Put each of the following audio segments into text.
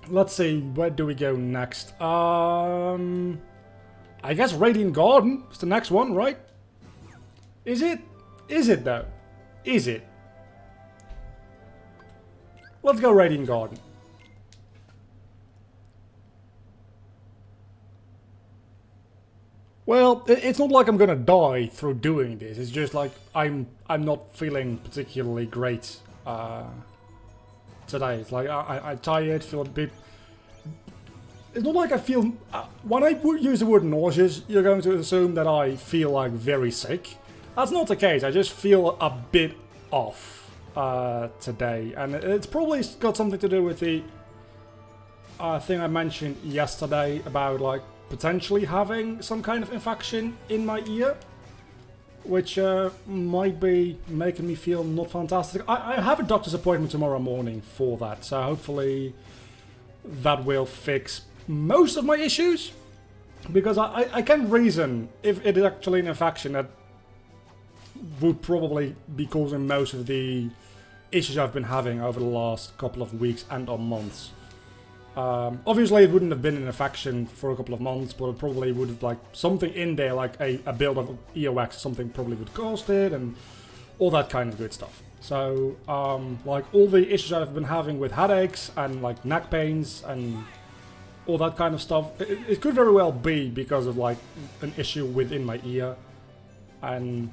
let's see, where do we go next? I guess Radiant Garden is the next one, right? Is it? Is it though? Is it? Let's go Radiant Garden. Well, it's not like I'm gonna die through doing this. It's just like I'm not feeling particularly great today. It's like I'm tired, feel a bit. It's not like I feel. When I use the word nauseous, you're going to assume that I feel like very sick. That's not the case. I just feel a bit off today, and it's probably got something to do with the thing I mentioned yesterday about like potentially having some kind of infection in my ear, which might be making me feel not fantastic. I have a doctor's appointment tomorrow morning for that, so hopefully that will fix most of my issues, because I can reason if it is actually an infection that would probably be causing most of the issues I've been having over the last couple of weeks and or months. Obviously it wouldn't have been an infection for a couple of months, but it probably would have, like, something in there, like a build of earwax or something probably would cause it, and all that kind of good stuff. So, like, all the issues I've been having with headaches and, like, neck pains and all that kind of stuff, it could very well be because of, like, an issue within my ear, and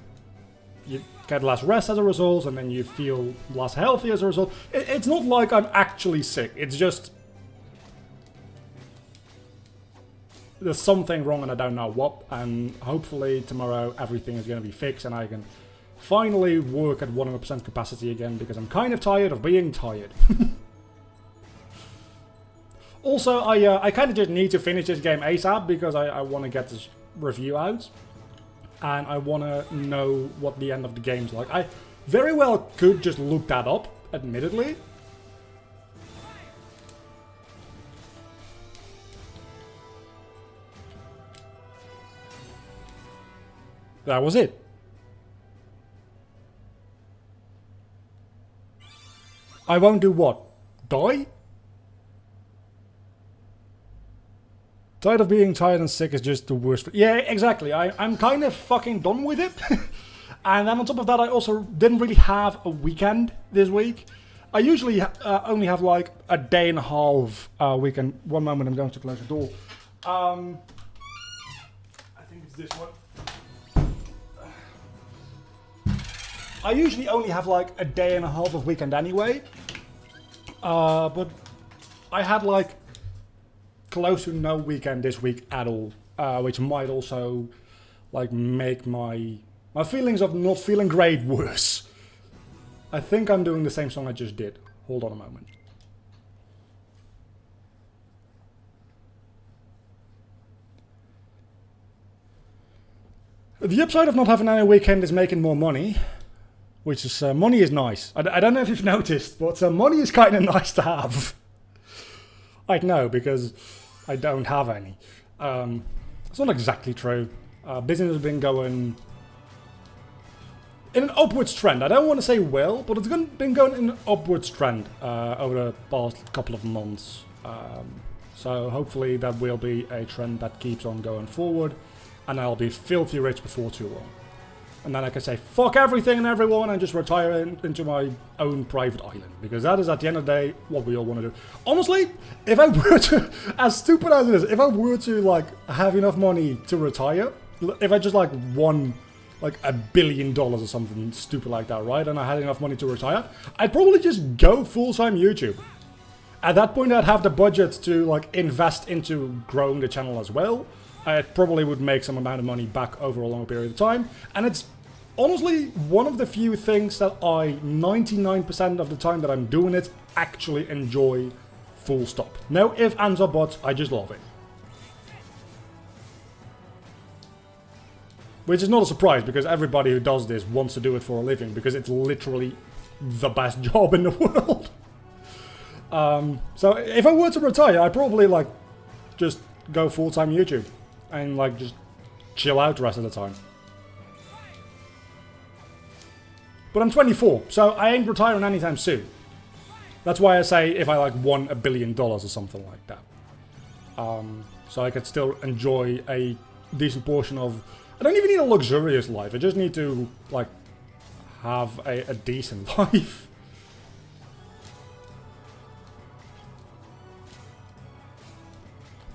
you get less rest as a result, and then you feel less healthy as a result. It's not like I'm actually sick, it's just there's something wrong and I don't know what, and hopefully tomorrow everything is going to be fixed and I can finally work at 100% capacity again, because I'm kind of tired of being tired. Also, I kind of just need to finish this game ASAP, because I want to get this review out, and I want to know what the end of the game's like. I very well could just look that up, admittedly. That was it. I won't do what? Die? Tired of being tired and sick is just the worst. Yeah, exactly. I'm kind of fucking done with it. And then on top of that, I also didn't really have a weekend this week. I usually only have like a day and a half weekend. One moment, I'm going to close the door. I think it's this one. I usually only have like a day and a half of weekend anyway, but I had like close to no weekend this week at all, which might also like make my feelings of not feeling great worse. I think I'm doing the same song I just did. Hold on a moment. The upside of not having any weekend is making more money. Which is, money is nice. I don't know if you've noticed, but money is kind of nice to have. I know, because I don't have any. It's not exactly true. Business has been going in an upwards trend. I don't want to say well, but it's been going in an upwards trend over the past couple of months. So hopefully that will be a trend that keeps on going forward, and I'll be filthy rich before too long. And then I can say, fuck everything and everyone, and just retire into my own private island. Because that is, at the end of the day, what we all want to do. Honestly, if I were to, as stupid as it is, if I were to, like, have enough money to retire, if I just, like, won, like, $1 billion or something stupid like that, right? And I had enough money to retire, I'd probably just go full-time YouTube. At that point, I'd have the budget to, like, invest into growing the channel as well. It probably would make some amount of money back over a long period of time. And it's honestly one of the few things that I, 99% of the time that I'm doing it, actually enjoy, full stop. No ifs, ands or buts, I just love it. Which is not a surprise, because everybody who does this wants to do it for a living, because it's literally the best job in the world. So if I were to retire, I'd probably, like, just go full-time YouTube. And, like, just chill out the rest of the time. But I'm 24, so I ain't retiring anytime soon. That's why I say if I like won $1 billion or something like that. So I could still enjoy a decent portion of... I don't even need a luxurious life. I just need to, like, have a decent life.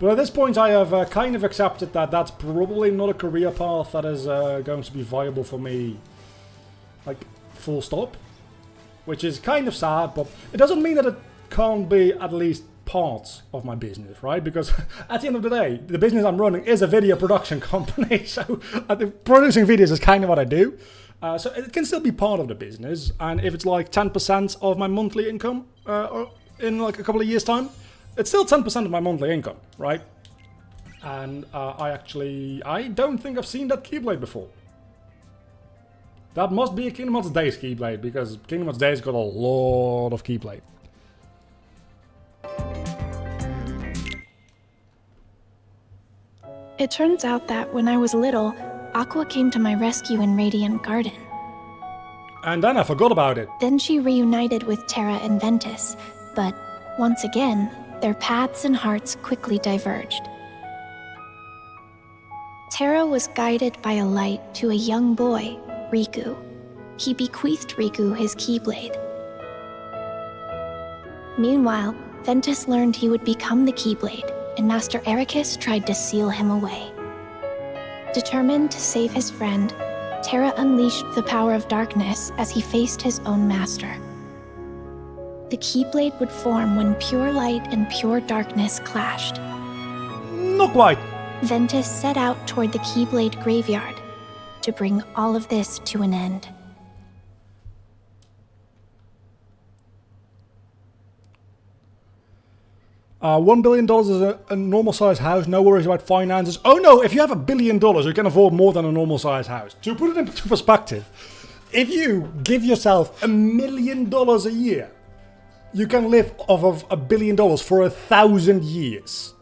But at this point I have kind of accepted that that's probably not a career path that is going to be viable for me, like, full stop. Which is kind of sad, but it doesn't mean that it can't be at least part of my business, right? Because at the end of the day, the business I'm running is a video production company, so producing videos is kind of what I do. So it can still be part of the business, and if it's like 10% of my monthly income in like a couple of years' time, it's still 10% of my monthly income, right? And I don't think I've seen that Keyblade before. That must be a Kingdom Hearts Days Keyblade, because Kingdom Hearts Days got a lot of Keyblade. It turns out that when I was little, Aqua came to my rescue in Radiant Garden. And then I forgot about it. Then she reunited with Terra and Ventus, but once again, their paths and hearts quickly diverged. Terra was guided by a light to a young boy, Riku. He bequeathed Riku his Keyblade. Meanwhile, Ventus learned he would become the Keyblade, and Master Ericus tried to seal him away. Determined to save his friend, Terra unleashed the power of darkness as he faced his own master. The Keyblade would form when pure light and pure darkness clashed. Not quite. Ventus set out toward the Keyblade graveyard to bring all of this to an end. $1 billion is a normal-sized house, no worries about finances. Oh no, if you have $1 billion, you can afford more than a normal-sized house. To put it into perspective, if you give yourself $1 million a year, you can live off of $1 billion for 1,000 years.